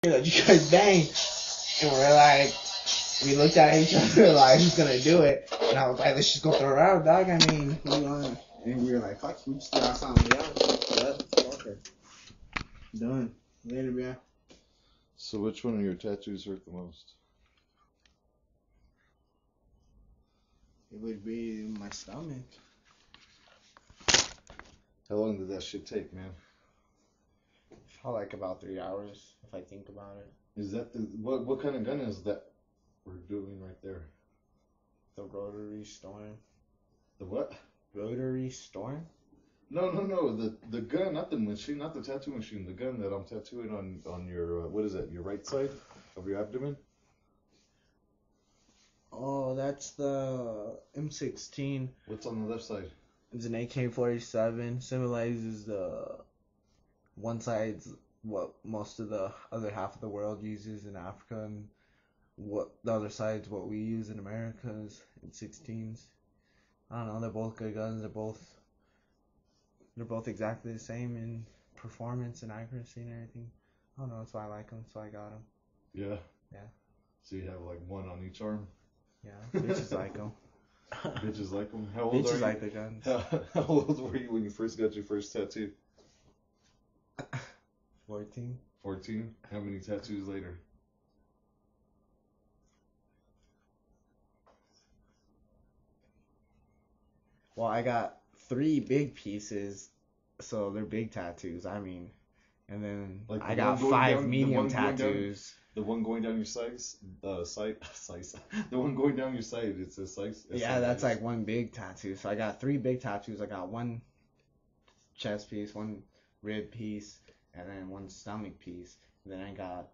You guys bang, and we're like, we looked at each other like, who's gonna do it? And I was like, let's just go throw it out, dog. I mean, we on. And we were like, fuck, we just got something else. Yep, fuck her. Done. Later, man. So which one of your tattoos hurt the most? It would be my stomach. How long did that shit take, man? Felt like about 3 hours if I think about it. Is that the what kind of gun is that we're doing right there? The rotary storm. The what? Rotary storm? No. The gun, not the machine, not the tattoo machine. The gun that I'm tattooing on your what is that? Your right side of your abdomen. Oh, that's the M16. What's on the left side? It's an AK-47. Symbolizes the one side's what most of the other half of the world uses in Africa, and what the other side's what we use in America is M16s. I don't know. They're both good guns. They're both exactly the same in performance and accuracy and everything. I don't know. That's why I like them. So I got them. Yeah. Yeah. So you have like one on each arm. Yeah. Bitches like them. Bitches like them. How old Bitches are you? like the guns. How old were you when you first got your first tattoo? 14. 14? How many tattoos later? Well, I got 3 big pieces, so they're big tattoos. I mean, and then Like I got 5 medium tattoos. The one going down your sides, the one going down your side, it says size. Yeah, that's like one big tattoo. So I got 3 big tattoos. I got 1 chest piece, 1 rib piece, and then 1 stomach piece. And then I got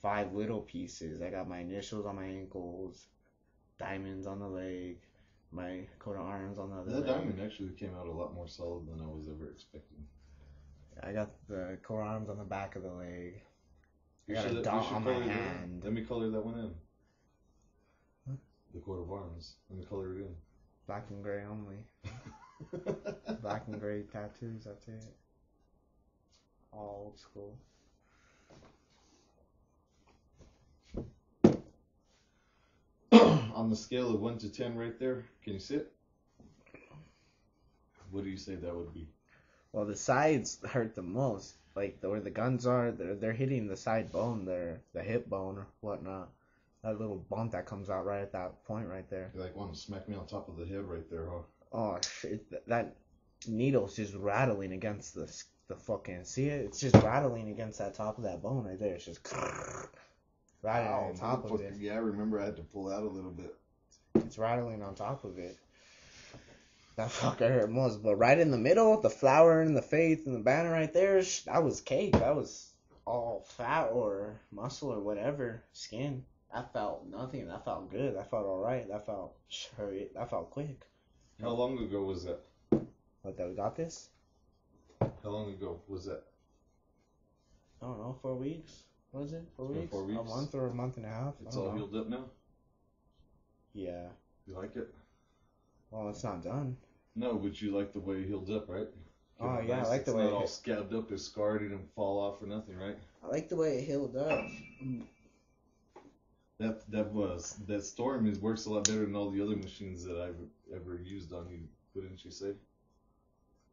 5 little pieces. I got my initials on my ankles, diamonds on the leg, my coat of arms on the other leg. That diamond actually came out a lot more solid than I was ever expecting. I got the coat of arms on the back of the leg. I got a dot on my hand. Let me color that one in. Huh? The coat of arms. Let me color it in. Black and gray only. Black and gray tattoos, that's it. All old school. On the scale of 1 to 10 right there, can you see it? What do you say that would be? Well, the sides hurt the most. Like where the guns are, they're hitting the side bone, the hip bone or whatnot. That little bump that comes out right at that point right there. You like want to smack me on top of the head right there, huh? Oh shit! That needle's just rattling against the fucking. See it? It's just rattling against that top of that bone right there. It's just rattling on top of it. Yeah, I remember I had to pull out a little bit. It's rattling on top of it. That fucker hurt most, but right in the middle, the flower and the faith and the banner right there, that was cake. That was all fat or muscle or whatever, skin. That felt nothing. That felt good. That felt alright. That felt That felt quick. How long ago was that? What, that we got this? How long ago was that? I don't know, 4 weeks? Was it? 4 weeks? 4 weeks? A month or a month and a half? It's all healed up now? Yeah. You like it? Well, it's not done. No, but you like the way it healed up, right? Oh, yeah, I like the way it's not all scabbed up and scarred. It didn't fall off or nothing, right? I like the way it healed up. That storm works a lot better than all the other machines that I've ever used on you. Wouldn't you say?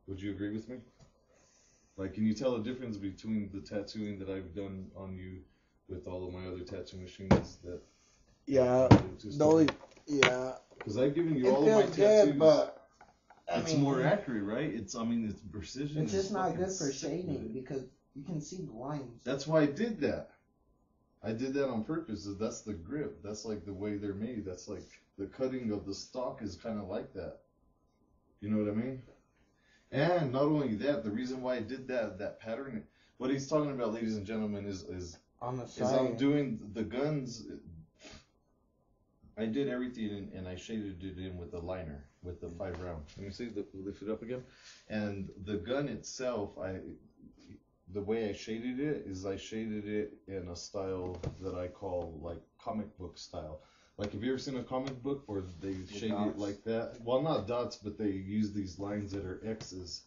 Would you agree with me? Like, can you tell the difference between the tattooing that I've done on you with all of my other tattoo machines that? Yeah. Yeah. Because I've given you all of my tattoos. Good, but it's more accurate, right? It's precision. It's just not good for shading because you can see the lines. That's why I did that. I did that on purpose. That's the grip. That's like the way they're made. That's like the cutting of the stock is kind of like that. You know what I mean? And not only that, the reason why I did that pattern, what he's talking about, ladies and gentlemen, is on the side. Is I'm doing the guns. I did everything and I shaded it in with the liner, with the 5 round. Let me see, lift it up again. And the gun itself, the way I shaded it is I shaded it in a style that I call like comic book style. Like, have you ever seen a comic book where they shade it like that? Well, not dots, but they use these lines that are X's.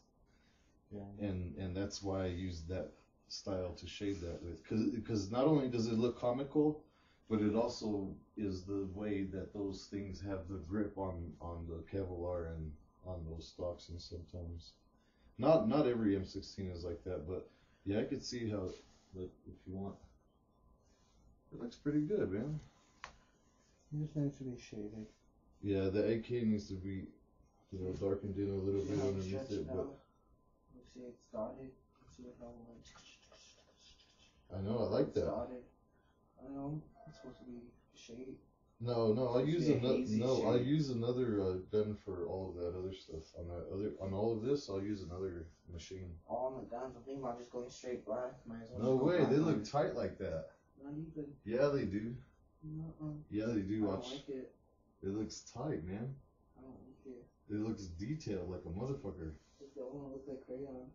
Yeah. And that's why I used that style to shade that with, because not only does it look comical, but it also is the way that those things have the grip on the Kevlar and on those stocks, and sometimes not every M16 is like that, but yeah, I could see how, like, if you want, it looks pretty good, man. It just needs to be shaded. Yeah, the AK needs to be, darkened in a little bit underneath it, but You see it's dotted. You see how I know, I like that. dotted. I know it's supposed to be shaded. No, I use Yeah, another. hazy No, shade. I use another gun for all of that other stuff. On all of this, I'll use another machine. All on the guns. I'm thinking about just going straight black. Might as well No just go way, black they on look it. tight like that. Not even. Yeah, they do. Nuh-uh. Yeah, they do. I Watch, don't like it. it looks tight, man. I don't like it. It looks detailed like a motherfucker. It don't want to look like crayon.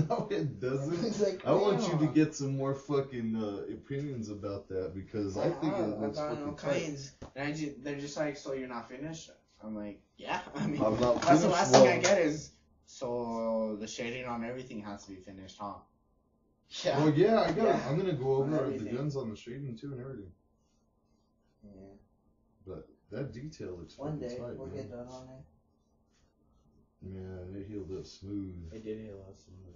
No, it doesn't. It's like I want you to crayon. get some more fucking opinions about that, because I think it looks I've fucking all tight. kinds. And they're just like, so you're not finished? I'm like, yeah. I mean, I'm not that's the finished. last thing I get is, so the shading on everything has to be finished, huh? Yeah. Well, yeah, Yeah. I'm gonna go On over the everything. guns on the shading too and everything. Yeah. But that detail looks One fucking day tight, we'll man. get done on it. Man, it healed up smooth. It did heal up smooth.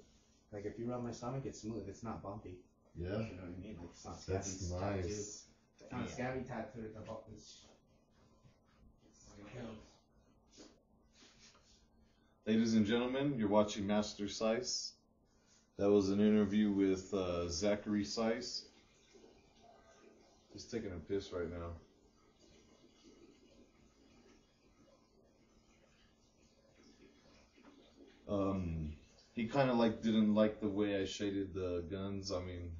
Like if you rub my stomach, it's smooth. It's not bumpy. Yeah, You know what I mean? Like it's not scabby. that's nice. It's not scabby tattoo. It's about this. Ladies and gentlemen, you're watching Master Sice. That was an interview with Zachary Sice. He's taking a piss right now. He kind of didn't like the way I shaded the guns. I mean,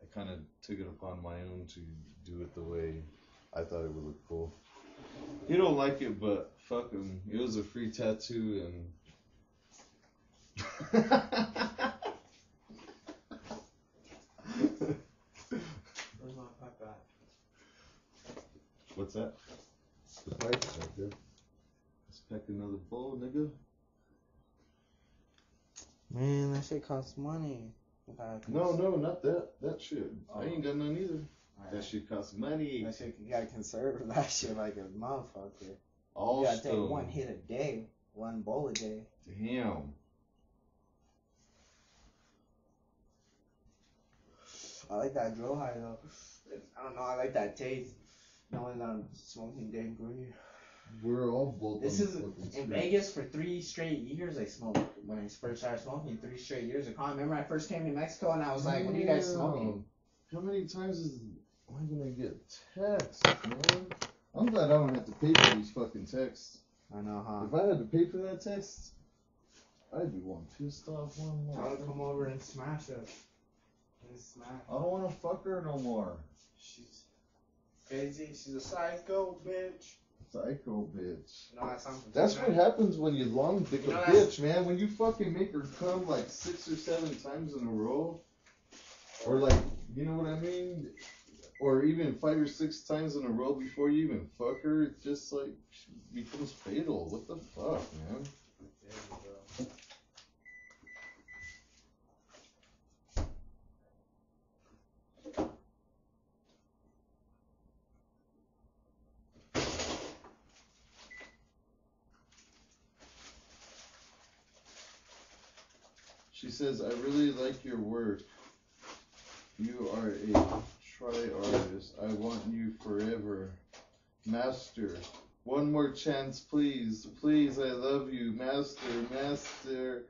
I kind of took it upon my own to do it the way I thought it would look cool. He don't like it, but fuck him. It was a free tattoo, and Where's my pipe at? What's that? The pipe right there. Let's pack another bowl, nigga. Man, that shit costs money. No, not that. That shit. Oh. I ain't got none either. That That shit costs money. shit, you gotta conserve that shit like a motherfucker. All You gotta take stone. one hit a day, one bowl a day. Damn. I like that drill high though. I don't know, I like that taste. Knowing that I'm smoking dangry. We're all both. This on is the fucking in street. Vegas for 3 straight years. I smoked when I first started smoking. 3 straight years. I can't remember I first came to Mexico and I was like, "What are you guys smoking?" How many times am I gonna get texts, man? I'm glad I don't have to pay for these fucking texts. I know, huh? If I had to pay for that text, I'd be one pissed off. Tell her to come over and smash us. And smash. I don't want to fuck her no more. She's crazy. She's a psycho bitch. Psycho bitch. No, that sounds. That's what happens when you long dick You a know bitch, man. When you fucking make her come like 6 or 7 times in a row, or like, you know what I mean? Or even 5 or 6 times in a row before you even fuck her, it just like becomes fatal. What the fuck, man? She says, I really like your work. You are a try-artist. I want you forever. Master, one more chance, please. Please, I love you. Master.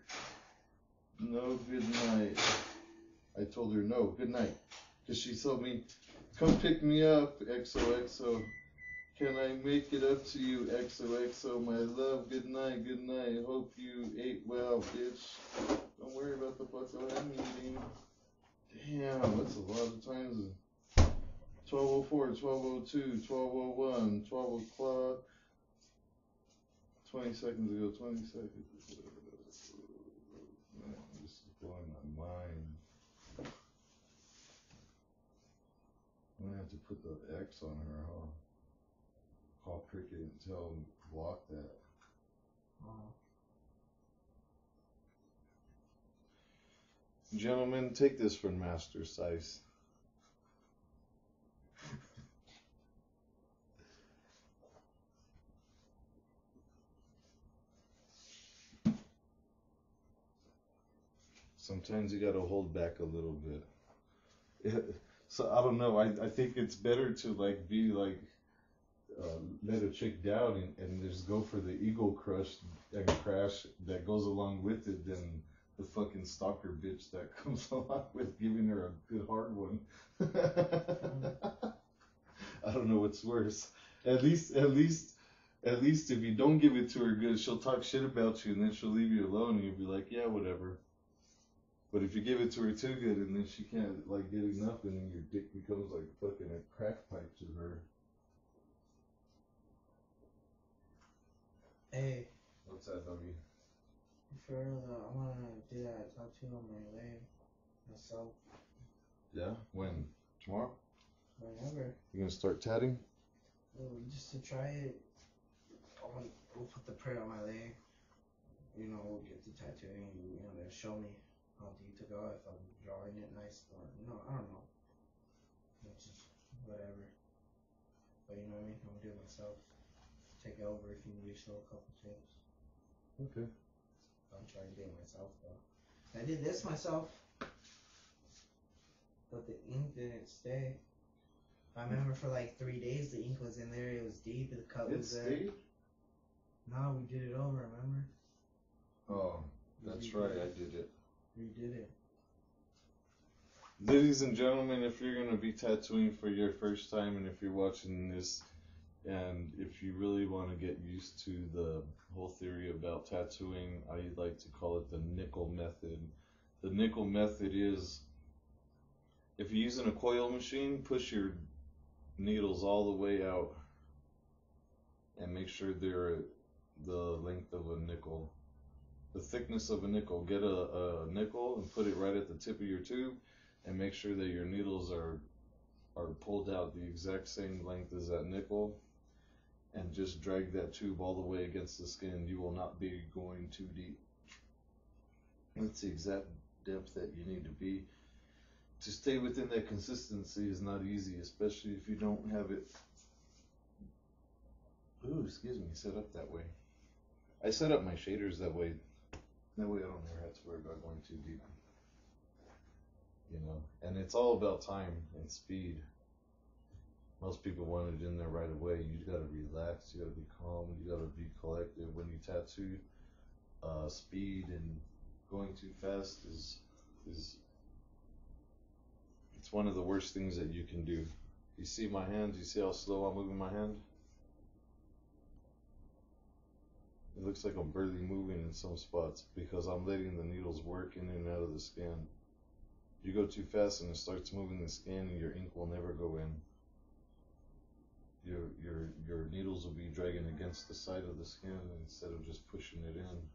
No, good night. I told her no, good night. Because she told me, come pick me up, XOXO. Can I make it up to you, XOXO, my love? Good night. Hope you ate well, bitch. Don't worry about the fuck I'm eating. Damn, that's a lot of times. 12:04, 12:02, 12:01, 12 o'clock. 20 seconds ago, 20 seconds ago. Man, this is blowing my mind. I'm gonna have to put the X on her, huh? Call Cricket and tell him block that. Gentlemen, take this from Master Size. Sometimes you gotta hold back a little bit. So I don't know. I think it's better to like be like let a chick down and just go for the ego crush and crash that goes along with it than the fucking stalker bitch that comes along with giving her a good hard one. I don't know what's worse. At least if you don't give it to her good, she'll talk shit about you and then she'll leave you alone and you'll be like, yeah, whatever. But if you give it to her too good and then she can't like get enough and then your dick becomes like fucking a crack pipe to her. Hey. What's that, doggy? For real though, I wanna do that tattoo on my leg myself. Yeah? When? Tomorrow? Whenever. You gonna start tatting? Just to try it. We'll put the print on my leg. You know, we'll get the tattooing. You know, they'll show me how deep to go, if I'm drawing it nice or no, I don't know. It's just whatever. But you know what I mean? I'm gonna do it myself. Take it over if you need still a couple tips. Okay. I'm trying to do it myself though. I did this myself, but the ink didn't stay. I remember for like 3 days the ink was in there. It was deep. The cut was there. It stayed? No, we did it over. Remember? Oh, that's right. I did it. We did it. Ladies and gentlemen, if you're gonna be tattooing for your first time, and if you're watching this, and if you really want to get used to the whole theory about tattooing, I like to call it the nickel method. The nickel method is, if you're using a coil machine, push your needles all the way out and make sure they're the length of a nickel, the thickness of a nickel. Get a nickel and put it right at the tip of your tube and make sure that your needles are pulled out the exact same length as that nickel, and just drag that tube all the way against the skin. You will not be going too deep. That's the exact depth that you need to be. To stay within that consistency is not easy, especially if you don't have it, ooh, excuse me, set up that way. I set up my shaders that way. That way I don't ever have to worry about going too deep. You know, and it's all about time and speed. Most people want it in there right away. You gotta relax, you gotta be calm, you gotta be collective. When you tattoo, speed and going too fast is it's one of the worst things that you can do. You see my hands, you see how slow I'm moving my hand? It looks like I'm barely moving in some spots because I'm letting the needles work in and out of the skin. You go too fast and it starts moving the skin and your ink will never go in. Your needles will be dragging against the side of the skin instead of just pushing it in.